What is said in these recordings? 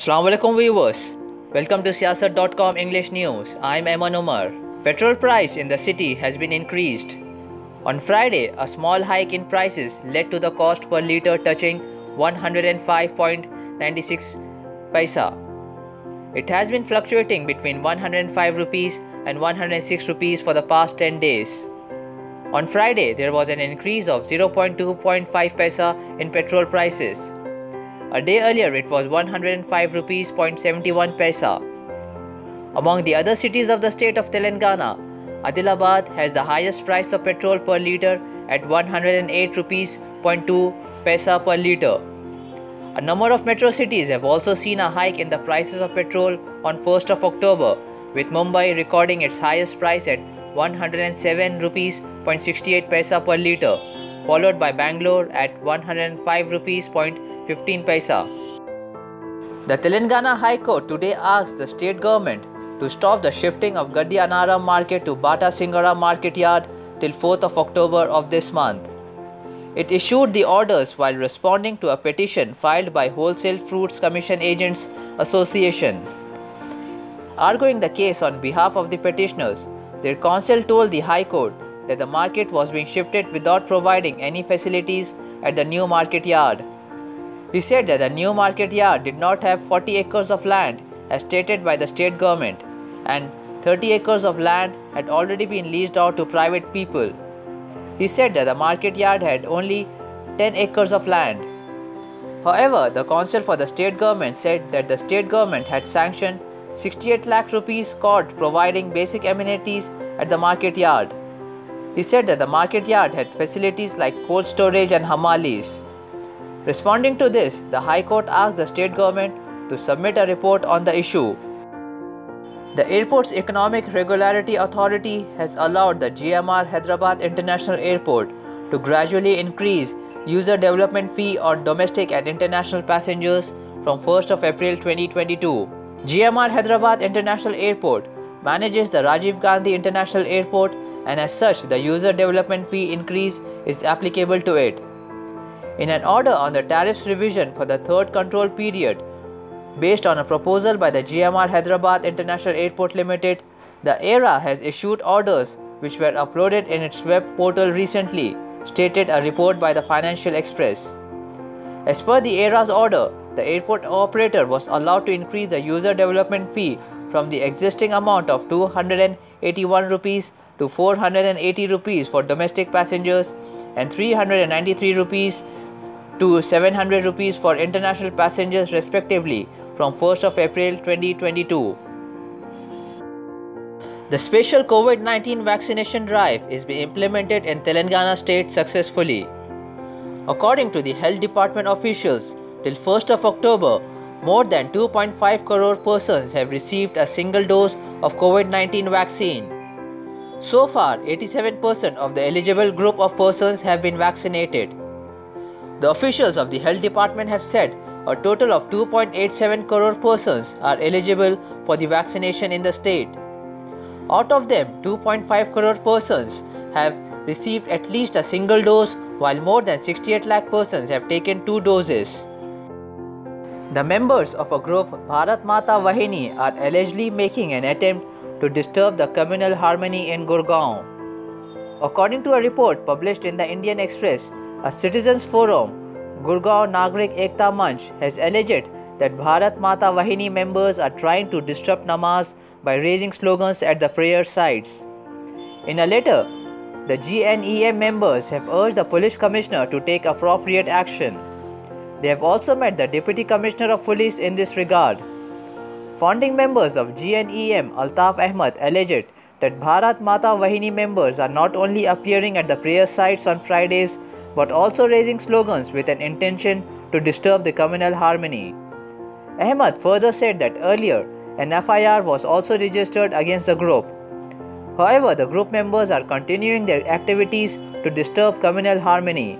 Assalamu alaikum viewers. Welcome to Siyasat.com English News. I'm Eman Umar. Petrol price in the city has been increased. On Friday, a small hike in prices led to the cost per litre touching 105.96 paisa. It has been fluctuating between 105 rupees and 106 rupees for the past 10 days. On Friday, there was an increase of 0.2.5 paisa in petrol prices. A day earlier, it was 105 rupees 71 paisa. Among the other cities of the state of Telangana, Adilabad has the highest price of petrol per litre at 108 rupees 2 paisa per litre. A number of metro cities have also seen a hike in the prices of petrol on 1st of October, with Mumbai recording its highest price at 107 rupees 68 paisa per litre, followed by Bangalore at 105 rupees 15 paisa. The Telangana High Court today asked the state government to stop the shifting of Gaddianaram market to Bata Singara market yard till 4th of October of this month. It issued the orders while responding to a petition filed by Wholesale Fruits Commission Agents Association. Arguing the case on behalf of the petitioners, their counsel told the High Court that the market was being shifted without providing any facilities at the new market yard. He said that the new market yard did not have 40 acres of land as stated by the state government, and 30 acres of land had already been leased out to private people. He said that the market yard had only 10 acres of land. However, the counsel for the state government said that the state government had sanctioned 68 lakh rupees court providing basic amenities at the market yard. He said that the market yard had facilities like cold storage and hamalis. Responding to this, the High Court asked the state government to submit a report on the issue. The airport's Economic Regularity Authority has allowed the GMR Hyderabad International Airport to gradually increase user development fee on domestic and international passengers from 1st of April 2022. GMR Hyderabad International Airport manages the Rajiv Gandhi International Airport, and as such, the user development fee increase is applicable to it. In an order on the tariffs revision for the third control period, based on a proposal by the GMR Hyderabad International Airport Limited, the AERA has issued orders which were uploaded in its web portal recently, stated a report by the Financial Express. As per the AERA's order, the airport operator was allowed to increase the user development fee from the existing amount of 281 rupees to 480 rupees for domestic passengers and 393 rupees to 700 rupees for international passengers respectively from 1st of April 2022. The special COVID-19 vaccination drive is being implemented in Telangana state successfully. According to the health department officials, till 1st of October, more than 2.5 crore persons have received a single dose of COVID-19 vaccine. So far, 87% of the eligible group of persons have been vaccinated. The officials of the health department have said a total of 2.87 crore persons are eligible for the vaccination in the state. Out of them, 2.5 crore persons have received at least a single dose, while more than 68 lakh persons have taken 2 doses. The members of a group Bharat Mata Vahini are allegedly making an attempt to disturb the communal harmony in Gurgaon. According to a report published in the Indian Express, a citizens forum, Gurgaon Nagrik Ekta Manch, has alleged that Bharat Mata Vahini members are trying to disrupt namaz by raising slogans at the prayer sites. In a letter, the GNEM members have urged the police commissioner to take appropriate action. They have also met the Deputy Commissioner of Police in this regard. Founding members of GNEM, Altaf Ahmed, alleged that Bharat Mata Vahini members are not only appearing at the prayer sites on Fridays but also raising slogans with an intention to disturb the communal harmony. Ahmed further said that earlier an FIR was also registered against the group. However, the group members are continuing their activities to disturb communal harmony.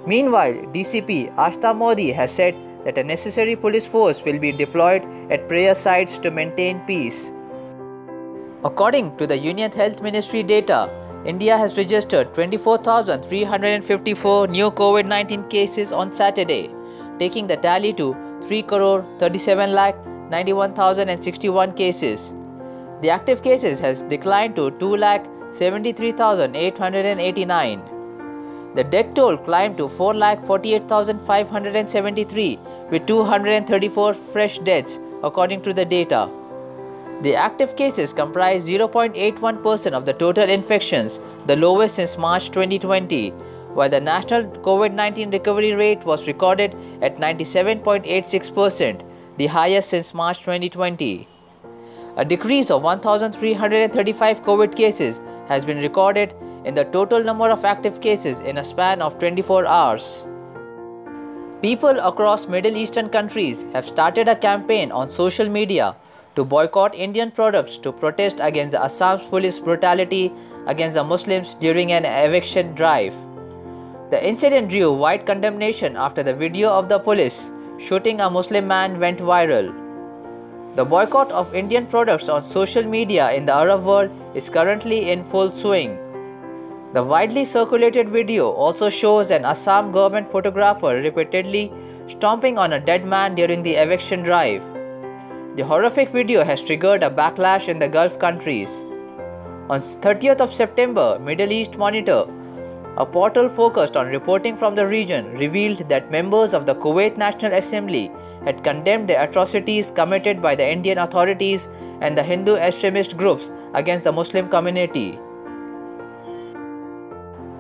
Meanwhile, DCP Ashta Modi has said that a necessary police force will be deployed at prayer sites to maintain peace. According to the Union Health Ministry data, India has registered 24,354 new COVID-19 cases on Saturday, taking the tally to 3,37,91,061 cases. The active cases has declined to 2,73,889. The death toll climbed to 4,48,573 with 234 fresh deaths according to the data. The active cases comprise 0.81% of the total infections, the lowest since March 2020, while the national COVID-19 recovery rate was recorded at 97.86%, the highest since March 2020. A decrease of 1,335 COVID cases has been recorded in the total number of active cases in a span of 24 hours. People across Middle Eastern countries have started a campaign on social media to boycott Indian products to protest against the Assam's police brutality against the Muslims during an eviction drive. The incident drew wide condemnation after the video of the police shooting a Muslim man went viral. The boycott of Indian products on social media in the Arab world is currently in full swing. The widely circulated video also shows an Assam government photographer repeatedly stomping on a dead man during the eviction drive. The horrific video has triggered a backlash in the Gulf countries. On 30th of September, Middle East Monitor, a portal focused on reporting from the region, revealed that members of the Kuwait National Assembly had condemned the atrocities committed by the Indian authorities and the Hindu extremist groups against the Muslim community.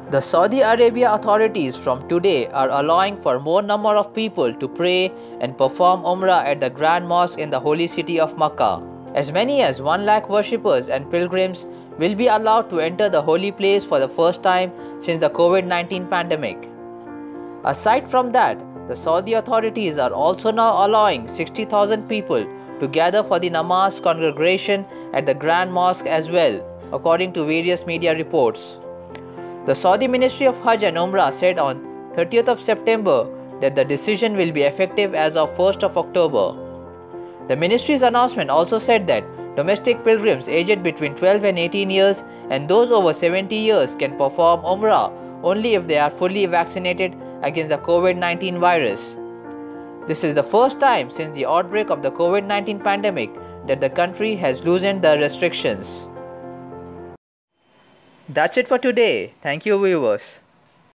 The Saudi Arabia authorities from today are allowing for more number of people to pray and perform Umrah at the Grand Mosque in the holy city of Makkah. As many as 1 lakh worshippers and pilgrims will be allowed to enter the holy place for the first time since the COVID-19 pandemic. Aside from that, the Saudi authorities are also now allowing 60,000 people to gather for the namaz congregation at the Grand Mosque as well, according to various media reports. The Saudi Ministry of Hajj and Umrah said on 30th of September that the decision will be effective as of 1st of October. The ministry's announcement also said that domestic pilgrims aged between 12 and 18 years and those over 70 years can perform Umrah only if they are fully vaccinated against the COVID-19 virus. This is the first time since the outbreak of the COVID-19 pandemic that the country has loosened the restrictions. That's it for today. Thank you, viewers.